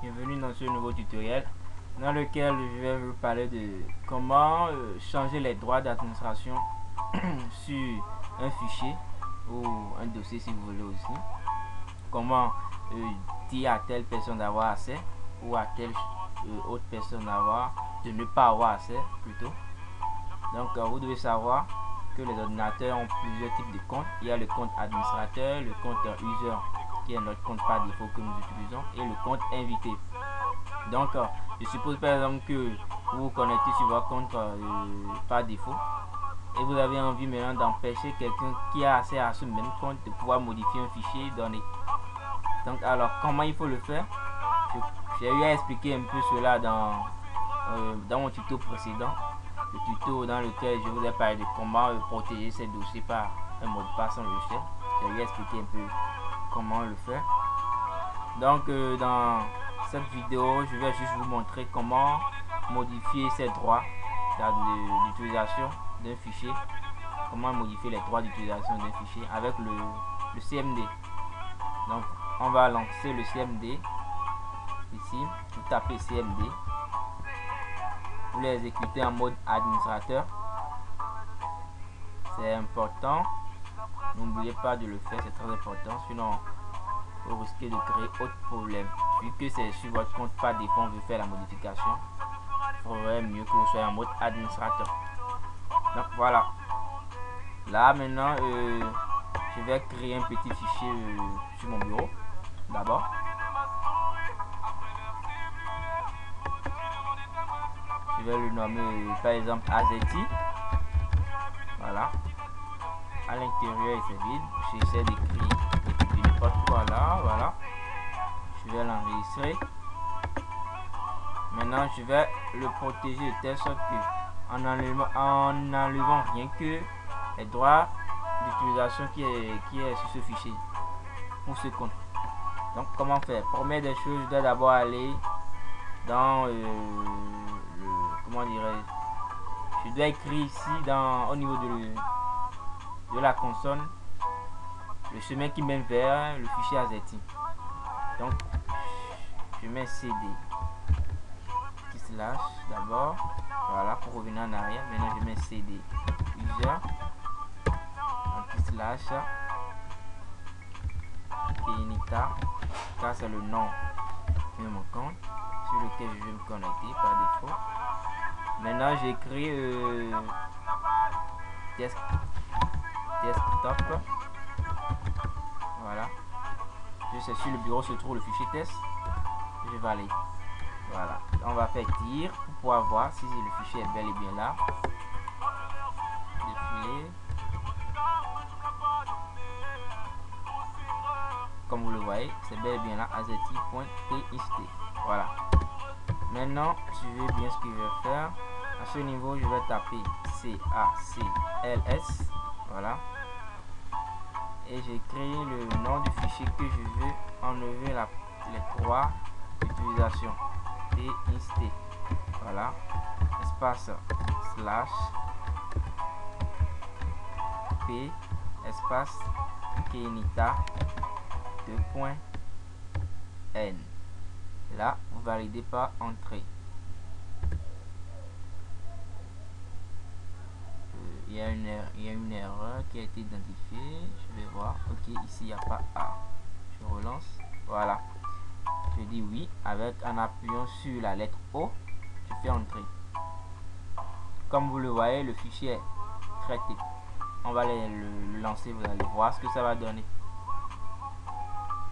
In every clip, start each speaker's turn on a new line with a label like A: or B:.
A: Bienvenue dans ce nouveau tutoriel dans lequel je vais vous parler de comment changer les droits d'administration sur un fichier ou un dossier si vous voulez aussi. Comment dire à telle personne d'avoir accès ou à telle autre personne de ne pas avoir accès plutôt. Donc vous devez savoir que les ordinateurs ont plusieurs types de comptes. Il y a le compte administrateur, le compte user qui est notre compte par défaut que nous utilisons et le compte invité. Donc je suppose par exemple que vous vous connectez sur votre compte par défaut et vous avez envie maintenant d'empêcher quelqu'un qui a accès à ce même compte de pouvoir modifier un fichier donné. Donc alors comment il faut le faire? J'ai eu à expliquer un peu cela dans mon tuto précédent, le tuto dans lequel je vous ai parlé de comment protéger ces dossiers par un mot de passe sans logiciel. J'ai eu à expliquer un peu comment le faire. Donc dans cette vidéo, je vais juste vous montrer comment modifier ces droits d'utilisation d'un fichier, comment modifier les droits d'utilisation d'un fichier avec le CMD. Donc on va lancer le CMD ici, vous tapez CMD, vous l'exécutez en mode administrateur, c'est important, n'oubliez pas de le faire, c'est très important, sinon vous risquez de créer autre problème. Vu que c'est sur votre compte par défaut, on veut faire la modification, il faudrait mieux que vous soyez en mode administrateur. Donc voilà, là maintenant je vais créer un petit fichier sur mon bureau d'abord. Je vais le nommer par exemple AZT. Voilà, à l'intérieur c'est vide, j'essaie d'écrire n'importe quoi là. Voilà, je vais l'enregistrer. Maintenant je vais le protéger de telle sorte que en enlevant rien que les droits d'utilisation qui est sur ce fichier pour ce compte. Donc comment faire? Première des choses, je dois d'abord aller dans comment dirais-je, je dois écrire ici au niveau de la console le chemin qui mène vers le fichier AZT. Donc je mets CD slash d'abord, voilà, pour revenir en arrière. Maintenant je mets CD user slash Kenita, car c'est le nom de mon compte sur lequel je vais me connecter par défaut. Maintenant j'écris desktop, voilà, je sais sur le bureau se trouve le fichier test, je valide. Voilà, on va faire dire pour pouvoir voir si le fichier est bel et bien là. Défiler. Comme vous le voyez, c'est bel et bien là, azeti.txt. Voilà. Maintenant, suivez bien ce que je vais faire. À ce niveau, je vais taper CACLS. Voilà. Et j'écris le nom du fichier que je veux enlever les droits d'utilisation. TXT. Voilà. Espace slash P espace Kenita 2.N. Là, vous validez par entrée. Il y a une erreur qui a été identifiée. Je vais voir. Ok, ici il n'y a pas A. Je relance. Voilà. Je dis oui en appuyant sur la lettre O. Je fais entrer. Comme vous le voyez, le fichier est traité. On va le lancer. Vous allez voir ce que ça va donner.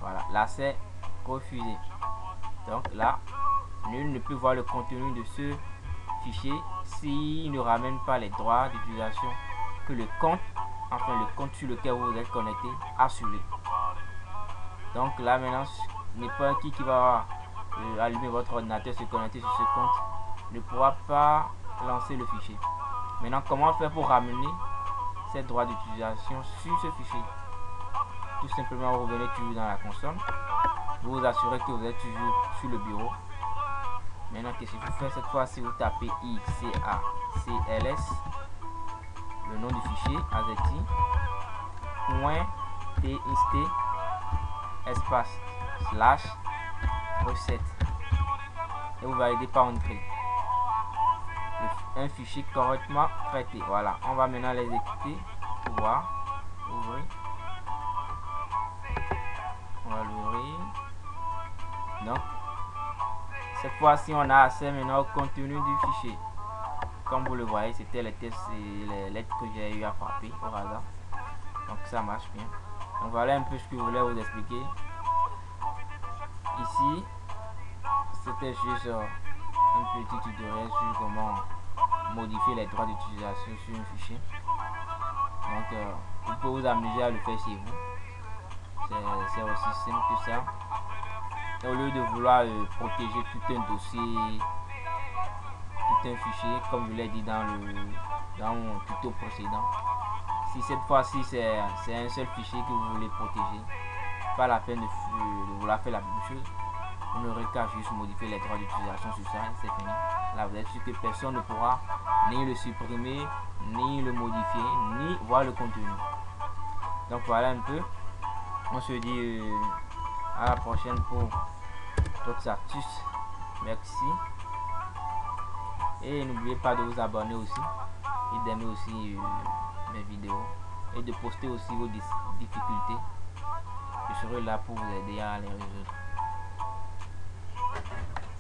A: Voilà, là c'est refusé. Donc là, nul ne peut voir le contenu de ce fichier s'il ne ramène pas les droits d'utilisation que le compte sur lequel vous êtes connecté a assuré. Donc là maintenant, n'importe qui va allumer votre ordinateur, se connecter sur ce compte ne pourra pas lancer le fichier. Maintenant, comment faire pour ramener ces droits d'utilisation sur ce fichier? Tout simplement, vous revenez toujours dans la console, vous vous assurez que vous êtes toujours sur le bureau. Maintenant, qu'est-ce que vous faites cette fois-ci? Vous tapez ICACLS, le nom du fichier azeti.txt espace slash recette. et vous validez par entrée un fichier correctement traité. Voilà, on va maintenant l'exécuter pour voir. Ouvrir. On va l'ouvrir. Donc, cette fois-ci, on a accès maintenant au contenu du fichier. Comme vous le voyez, c'était les tests et les lettres que j'ai eu à frapper au hasard. Donc, ça marche bien. Donc, voilà un peu ce que je voulais vous expliquer. Ici, c'était juste un petit tutoriel sur comment modifier les droits d'utilisation sur un fichier. Donc, vous pouvez vous amuser à le faire chez vous. C'est aussi simple que ça. Et au lieu de vouloir protéger tout un dossier, tout un fichier, comme je l'ai dit dans mon tuto précédent, si cette fois-ci c'est un seul fichier que vous voulez protéger, pas la peine de vouloir faire la même chose. Vous n'aurez qu'à juste modifier les droits d'utilisation sur ça, c'est fini. Là, vous êtes sûr que personne ne pourra ni le supprimer, ni le modifier, ni voir le contenu. Donc voilà un peu. On se dit à la prochaine pour d'autres astuces. Merci. Et n'oubliez pas de vous abonner aussi et d'aimer aussi mes vidéos et de poster aussi vos difficultés. Je serai là pour vous aider à les résoudre.